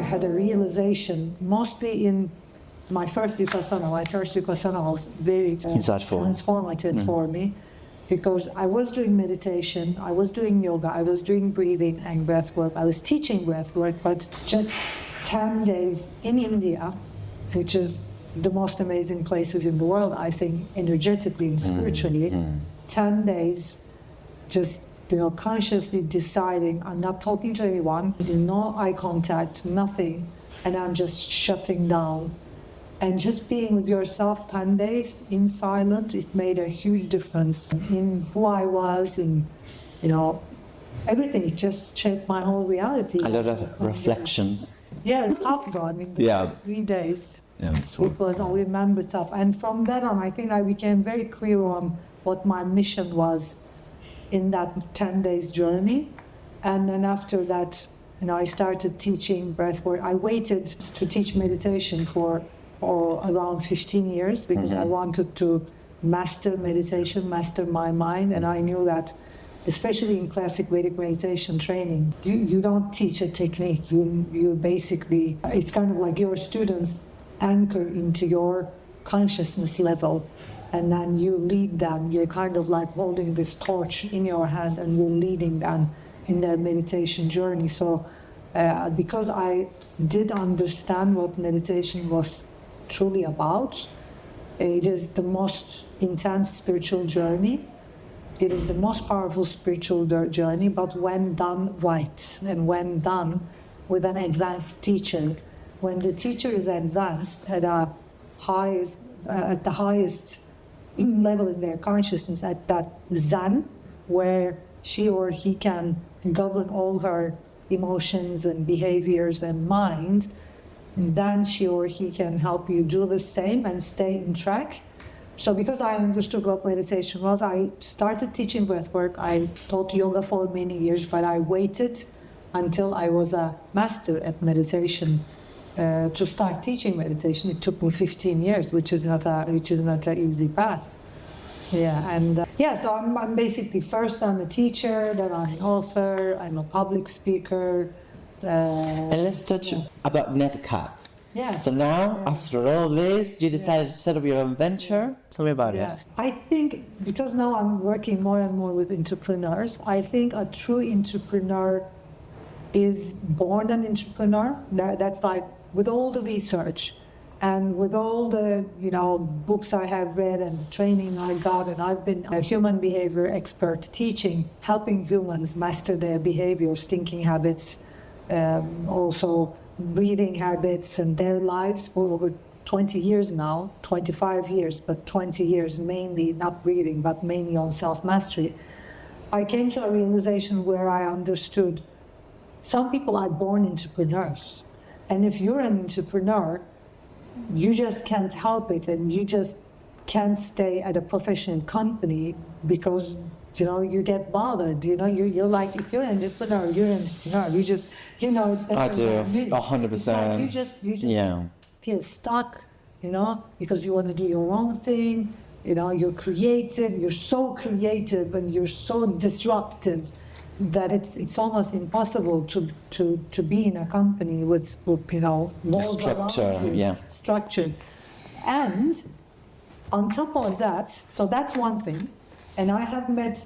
had a realization, mostly in my first Vipassana. My first Vipassana was very transformative for me, because I was doing meditation, I was doing yoga, I was doing breathing and breath work, I was teaching breath work, but just 10 days in India, which is the most amazing places in the world, I think, energetically and spiritually, 10 days just, consciously deciding I'm not talking to anyone, no eye contact, nothing, and I'm just shutting down. And just being with yourself 10 days in silence, it made a huge difference in who I was, in, everything. It just shaped my whole reality. A lot of reflections. Yeah, it's tough, though. I mean, the first 3 days, it was, I remember, tough. And from then on, I think I became very clear on what my mission was in that 10 days journey. And then after that, I started teaching breathwork. I waited to teach meditation for around 15 years because I wanted to master meditation, master my mind, and I knew that, especially in classic Vedic meditation training, you don't teach a technique. You basically, it's kind of like your students anchor into your consciousness level, and then you lead them. You're kind of like holding this torch in your hand, and you're leading them in their meditation journey. So because I did understand what meditation was truly about, it is the most intense spiritual journey. It is the most powerful spiritual journey, but when done right and when done with an advanced teacher, when the teacher is advanced at the highest level in their consciousness, at that Zen, where she or he can govern all her emotions and behaviors and mind, then she or he can help you do the same and stay in track. So because I understood what meditation was, I started teaching breathwork. I taught yoga for many years, but I waited until I was a master at meditation to start teaching meditation. It took me 15 years, which is not an easy path. Yeah, and so I'm basically, first I'm a teacher, then I'm an author, I'm a public speaker. And let's touch about nevcap. Yeah. So now, after all this, you decided to set up your own venture. Tell me about it. I think because now I'm working more and more with entrepreneurs, I think a true entrepreneur is born an entrepreneur. That's like, with all the research and with all the books I have read and the training I got, and I've been a human behavior expert teaching, helping humans master their behaviors, thinking habits, also breathing habits and their lives for over 20 years now, 25 years, but 20 years mainly, not breathing, but mainly on self-mastery. I came to a realization where I understood some people are born entrepreneurs. And if you're an entrepreneur, you just can't help it, and you just can't stay at a professional company because you get bothered. You're like, if you're an entrepreneur, you're an entrepreneur. You just, I do, 100%. You just feel stuck, because you want to do your own thing. You're creative. You're so creative and you're so disruptive that it's almost impossible to be in a company with structure, structure. And on top of that, so that's one thing. And I have met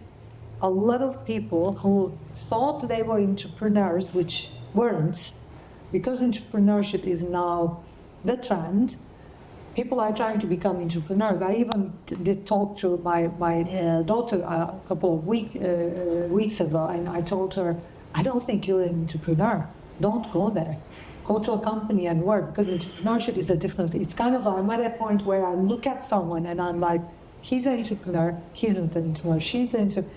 a lot of people who thought they were entrepreneurs, which weren't, because entrepreneurship is now the trend. People are trying to become entrepreneurs. I even did talk to my daughter a couple of weeks ago, and I told her, I don't think you're an entrepreneur. Don't go there. Go to a company and work, because entrepreneurship is a different. It's kind of, I'm at a point where I look at someone and I'm like, he's an entrepreneur, he's an entrepreneur, she's an entrepreneur.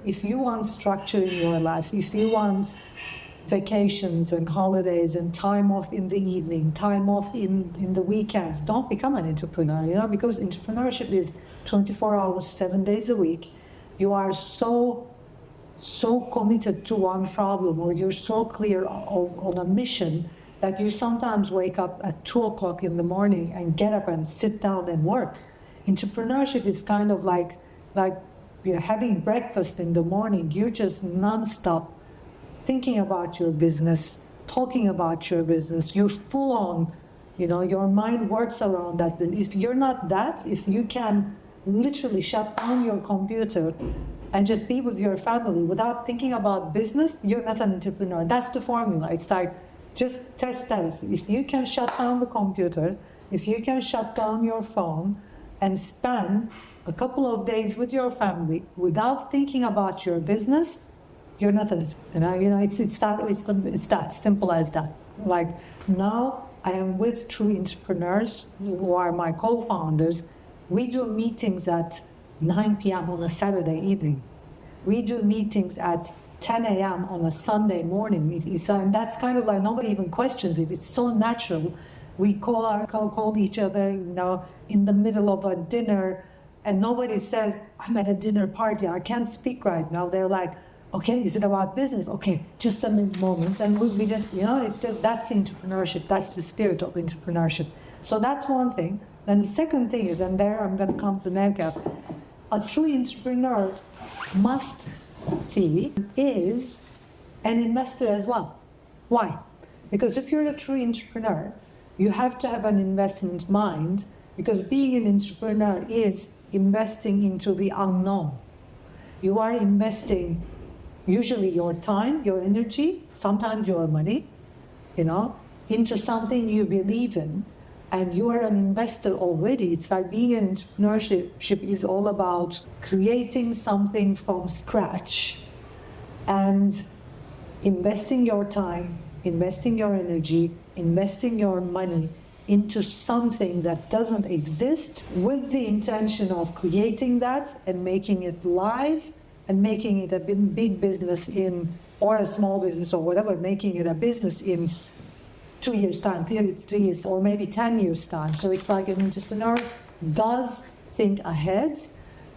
If you want structure in your life, if you want vacations and holidays and time off in the evening, time off in the weekends, don't become an entrepreneur, because entrepreneurship is 24 hours, 7 days a week. You are so committed to one problem, or you're so clear on a mission that you sometimes wake up at 2 o'clock in the morning and get up and sit down and work. Entrepreneurship is kind of like having breakfast in the morning. You're just nonstop thinking about your business, talking about your business. You're full on, your mind works around that. And if you're not that, if you can literally shut down your computer and just be with your family without thinking about business, you're not an entrepreneur. That's the formula. It's like, just test that. If you can shut down the computer, if you can shut down your phone and spend a couple of days with your family without thinking about your business, you're not an entrepreneur. It's that simple as that. Like now I am with true entrepreneurs who are my co-founders. We do meetings at 9 p.m. on a Saturday evening. We do meetings at 10 a.m. on a Sunday morning. And that's kind of like nobody even questions it. It's so natural. We call each other, in the middle of a dinner, and nobody says, I'm at a dinner party, I can't speak right now. They're like, okay, is it about business? Okay, just a moment. And we just, it's just, that's entrepreneurship. That's the spirit of entrepreneurship. So that's one thing. Then the second thing is, and there I'm going to come to nevcap, a true entrepreneur is an investor as well. Why? Because if you're a true entrepreneur, you have to have an investment mind, because being an entrepreneur is investing into the unknown. You are investing usually your time, your energy, sometimes your money, into something you believe in, and you are an investor already. It's like being in entrepreneurship is all about creating something from scratch and investing your time, investing your energy, investing your money into something that doesn't exist, with the intention of creating that and making it live and making it a big business or a small business or whatever, making it a business in 2 years' time, 3 years, or maybe 10 years' time. So it's like an entrepreneur does think ahead,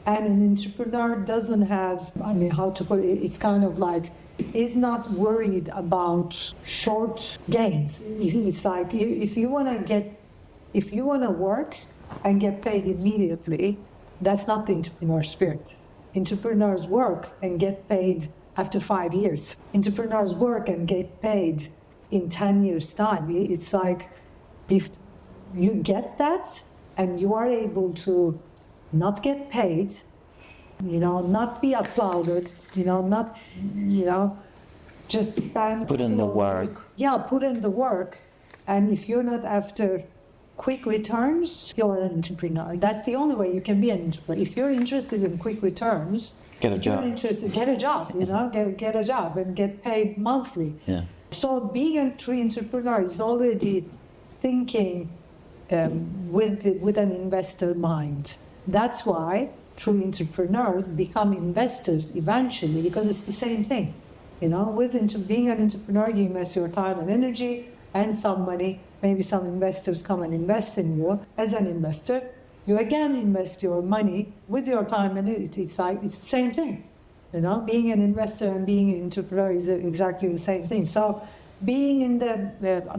and an entrepreneur doesn't have, how to put it, it's kind of like, is not worried about short gains. It's like, if you want to work and get paid immediately, that's not the entrepreneur spirit. Entrepreneurs work and get paid after 5 years. Entrepreneurs work and get paid in 10 years' time. It's like, if you get that and you are able to not get paid, not be applauded, just spend... Put in the work. Yeah, put in the work. And if you're not after quick returns, you're an entrepreneur. That's the only way you can be an entrepreneur. If you're interested in quick returns, get a job. Get a job, get a job and get paid monthly. Yeah. So being a true entrepreneur is already thinking with an investor mind. That's why true entrepreneurs become investors eventually, because it's the same thing. With being an entrepreneur, you invest your time and energy and some money. Maybe some investors come and invest in you. As an investor, you again invest your money with your time and energy. It's the same thing. Being an investor and being an entrepreneur is exactly the same thing. So being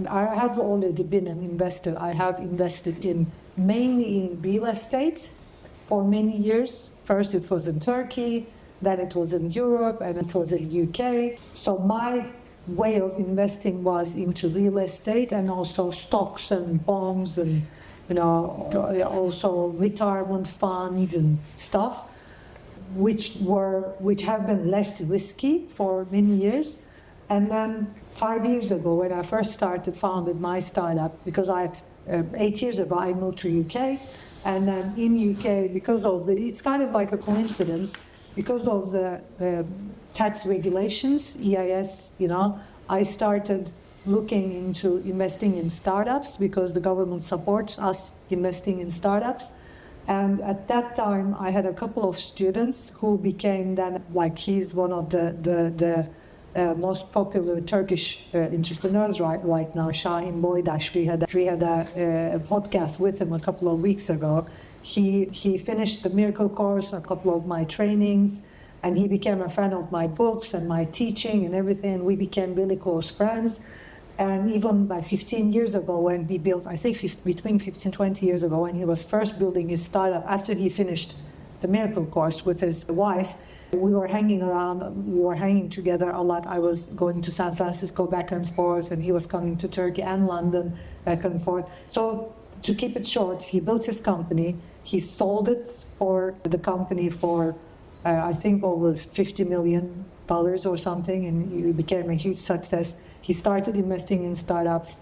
I have already been an investor. I have invested mainly in real estate for many years. First it was in Turkey, then it was in Europe, and it was in UK. So my way of investing was into real estate and also stocks and bonds and, also retirement funds and stuff, which have been less risky for many years. And then 5 years ago, when I first founded my startup, because 8 years ago I moved to UK, and then in UK, it's kind of like a coincidence, because of the tax regulations, EIS, I started looking into investing in startups because the government supports us investing in startups. And at that time, I had a couple of students who became then, he's one of the most popular Turkish entrepreneurs right now, Şahin Boydaş. We had a podcast with him a couple of weeks ago. He finished the Miracle course, a couple of my trainings, and he became a fan of my books and my teaching and everything. We became really close friends. And even by 15 years ago, when he built, between 15 and 20 years ago, when he was first building his startup, after he finished the miracle course with his wife. We were hanging around, we were hanging together a lot. I was going to San Francisco back and forth, and he was coming to Turkey and London back and forth. So to keep it short, he built his company. He sold it for the company for, I think, over $50 million or something, and it became a huge success. He started investing in startups.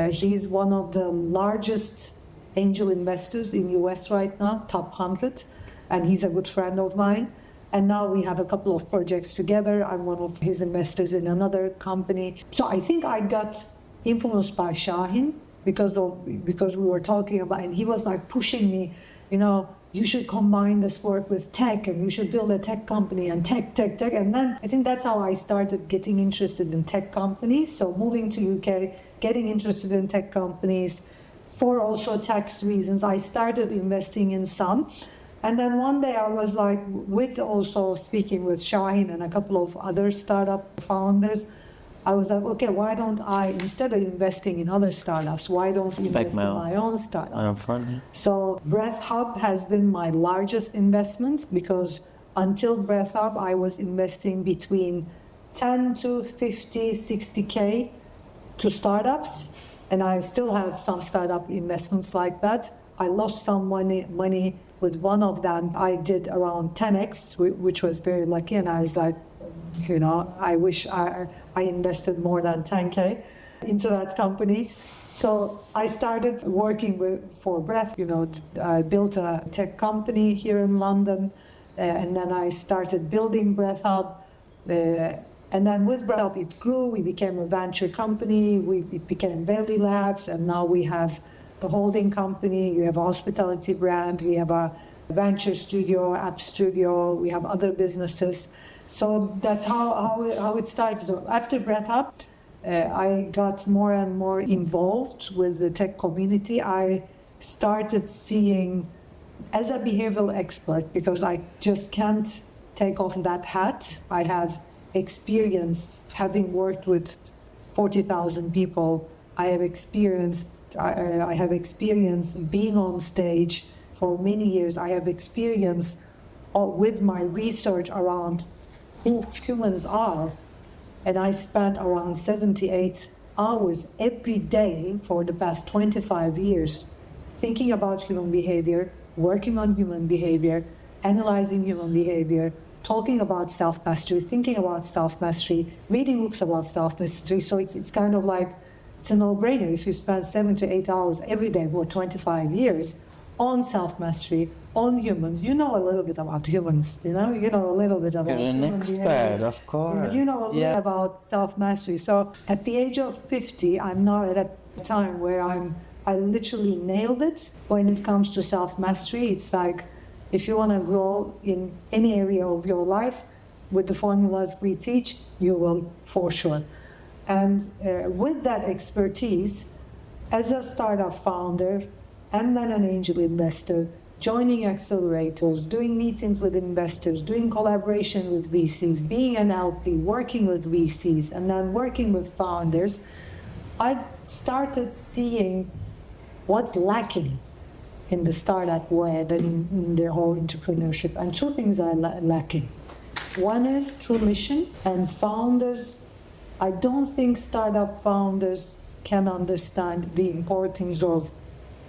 He's one of the largest angel investors in US right now, top 100, and he's a good friend of mine. And now we have a couple of projects together. I'm one of his investors in another company. So I think I got influenced by Şahin because we were talking about, and he was like pushing me, you know, you should combine this work with tech, and you should build a tech company, and tech. And then I think that's how I started getting interested in tech companies. So moving to UK, getting interested in tech companies for also tax reasons. I started investing in some. And then one day I was like, with also speaking with Şahin and a couple of other startup founders, I was like, okay, why don't I, instead of investing in other startups, why don't I invest in my own startup? So Breath Hub has been my largest investment, because until Breath Hub, I was investing between 10 to 50, 60K to startups. And I still have some startup investments like that. I lost some money with one of them. I did around 10x, which was very lucky. And I was like, you know, I wish I invested more than 10K into that company. So I started working for Breath. You know, I built a tech company here in London, and then I started building Breath Hub. And then with Breath Hub, it grew. We became a venture company. It became Valley Labs, and now we have the holding company. We have a hospitality brand. We have a venture studio, app studio. We have other businesses. So that's how it started. So after Breath Hub, I got more and more involved with the tech community. I started seeing, as a behavioral expert, because I just can't take off that hat. I have experience having worked with 40,000 people. I have experience being on stage for many years. I have experience with my research around who humans are. And I spent around 78 hours every day for the past 25 years thinking about human behavior, working on human behavior, analyzing human behavior, talking about self-mastery, thinking about self-mastery, reading books about self-mastery. So it's kind of like, it's a no-brainer. If you spend 7 to 8 hours every day for 25 years on self-mastery, on humans, you know a little bit about humans, you know a little bit about You're an expert, behavior. of course. You know a little about self-mastery. So at the age of 50, I'm now at a time where I literally nailed it when it comes to self-mastery. It's like, if you want to grow in any area of your life with the formulas we teach, you will for sure. And with that expertise, as a startup founder and then an angel investor, joining accelerators, doing meetings with investors, doing collaboration with VCs, being an LP, working with VCs, and then working with founders, I started seeing what's lacking in the startup world and in the whole entrepreneurship. And two things are lacking. One is true mission, and founders, I don't think startup founders can understand the importance of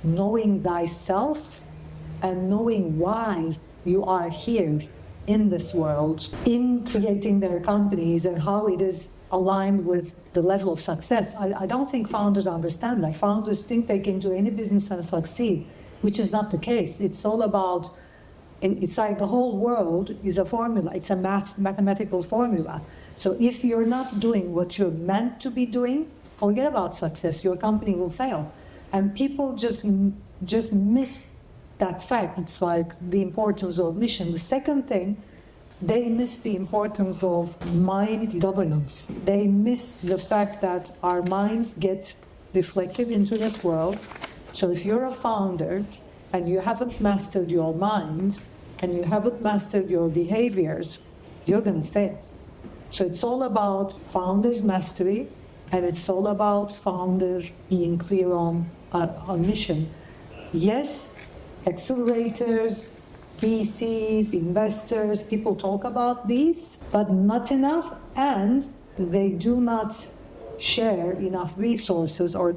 knowing thyself and knowing why you are here in this world, in creating their companies, and how it is aligned with the level of success. I don't think founders understand that. Founders think they can do any business and succeed, which is not the case. It's all about, it's like the whole world is a formula. It's a mathematical formula. So if you're not doing what you're meant to be doing, forget about success. Your company will fail. And people just miss that fact. It's like the importance of mission. The second thing, they miss the importance of mind governance. They miss the fact that our minds get reflected into this world. So if you're a founder and you haven't mastered your mind and you haven't mastered your behaviors, you're going to fail. So it's all about founders' mastery, and it's all about founders being clear on mission. Yes, accelerators, VCs, investors, people talk about these, but not enough, and they do not share enough resources, or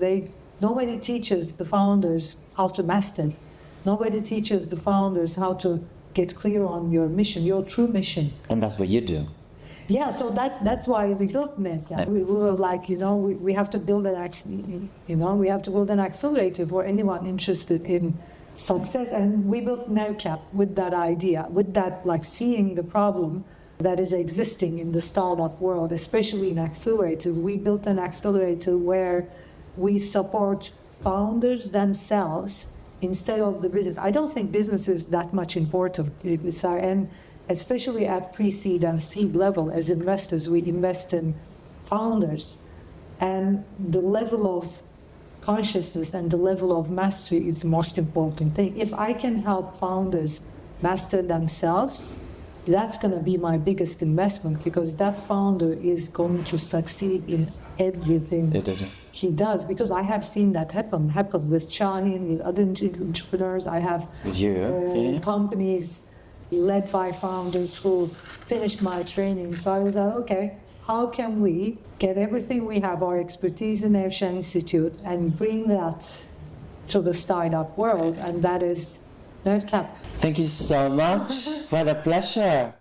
nobody teaches the founders how to master. Nobody teaches the founders how to get clear on your mission, your true mission. And that's what you do. Yeah, so that's why we built NetCap. We were like, we have to build we have to build an accelerator for anyone interested in success. And we built NevCap with that idea, with that, like, seeing the problem that is existing in the startup world, especially in accelerator. We built an accelerator where we support founders themselves instead of the business. I don't think business is that much important. And especially at pre-seed and seed level, as investors, we invest in founders. And the level of consciousness and the level of mastery is the most important thing. If I can help founders master themselves, that's going to be my biggest investment, because that founder is going to succeed in everything he does. Because I have seen that happen with Shahin, with other entrepreneurs. I have companies led by founders who finished my training. So I was like, okay, how can we get everything we have, our expertise in Nevşah Institute, and bring that to the startup world? And that is NetCap. Thank you so much. What a pleasure.